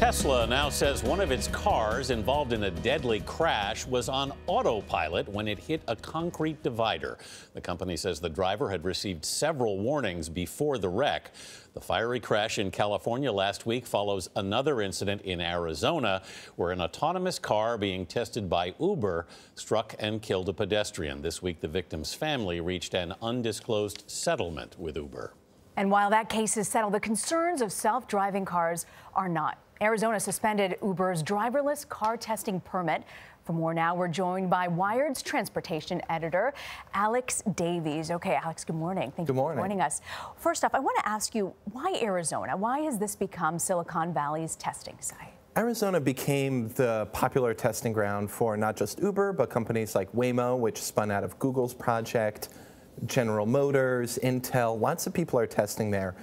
Tesla now says one of its cars involved in a deadly crash was on autopilot when it hit a concrete divider. The company says the driver had received several warnings before the wreck. The fiery crash in California last week follows another incident in Arizona where an autonomous car being tested by Uber struck and killed a pedestrian. This week, the victim's family reached an undisclosed settlement with Uber. And while that case is settled, the concerns of self-driving cars are not. Arizona suspended Uber's driverless car testing permit. For more now, we're joined by Wired's transportation editor, Alex Davies. Okay, Alex, good morning. Thank you for joining us. First off, I want to ask you, why Arizona? Why has this become Silicon Valley's testing site? Arizona became the popular testing ground for not just Uber, but companies like Waymo, which spun out of Google's project, General Motors, Intel. Lots of people are testing there,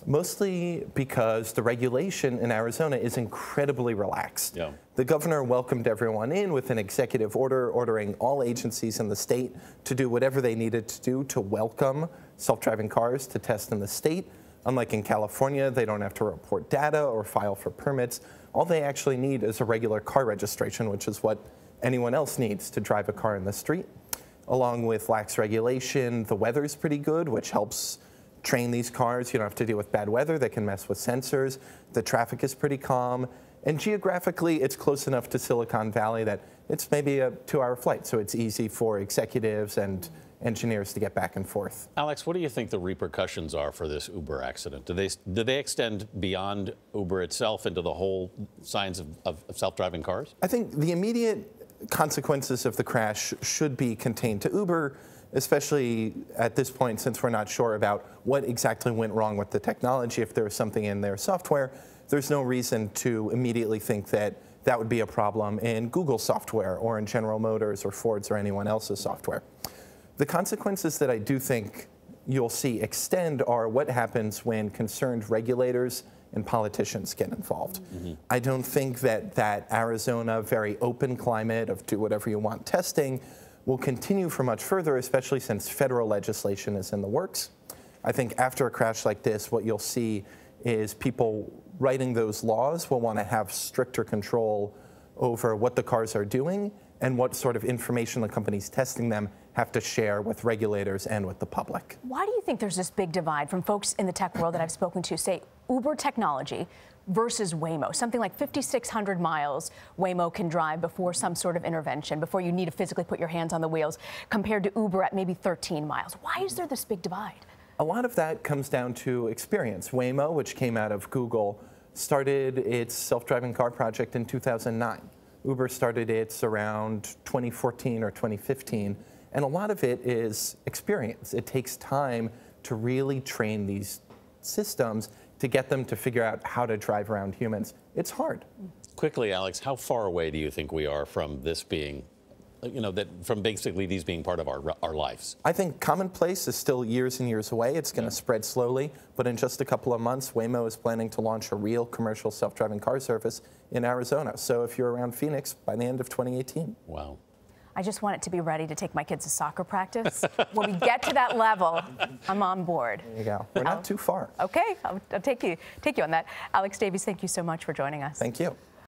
mostly because the regulation in Arizona is incredibly relaxed. Yeah. The governor welcomed everyone in with an executive order ordering all agencies in the state to do whatever they needed to do to welcome self-driving cars to test in the state. Unlike in California, they don't have to report data or file for permits. All they actually need is a regular car registration, which is what anyone else needs to drive a car in the street. Along with lax regulation, the weather's pretty good, which helps train these cars. You don't have to deal with bad weather. They can mess with sensors. The traffic is pretty calm. And geographically, it's close enough to Silicon Valley that it's maybe a 2-hour flight. So it's easy for executives and engineers to get back and forth. Alex, what do you think the repercussions are for this Uber accident? Do they extend beyond Uber itself into the whole science of self-driving cars? I think the immediate consequences of the crash should be contained to Uber, especially at this point, since we're not sure about what exactly went wrong with the technology. If there was something in their software, there's no reason to immediately think that that would be a problem in Google software or in General Motors or Ford's or anyone else's software. The consequences that I do think you'll see extend are what happens when concerned regulators and politicians get involved. I don't think that Arizona very open climate of do whatever you want testing will continue for much further, especially since federal legislation is in the works. I think after a crash like this, what you'll see is people writing those laws will want to have stricter control over what the cars are doing and what sort of information the companies testing them have to share with regulators and with the public. Why do you think there's this big divide from folks in the tech world that I've spoken to, say Uber technology versus Waymo? Something like 5,600 miles Waymo can drive before some sort of intervention, before you need to physically put your hands on the wheels, compared to Uber at maybe 13 miles. Why is there this big divide? A lot of that comes down to experience. Waymo, which came out of Google, started its self-driving car project in 2009. Uber started its around 2014 or 2015. And a lot of it is experience. It takes time to really train these systems to get them to figure out how to drive around humans. It's hard. Quickly, Alex, how far away do you think we are from this being, from basically these being part of our lives? I think commonplace is still years and years away. It's going to spread slowly, but in just a couple of months, Waymo is planning to launch a real commercial self-driving car service in Arizona. So if you're around Phoenix, by the end of 2018. Wow. I just want it to be ready to take my kids to soccer practice. When we get to that level, I'm on board. There you go. We're not too far. Okay, I'll take you on that. Alex Davies, thank you so much for joining us. Thank you.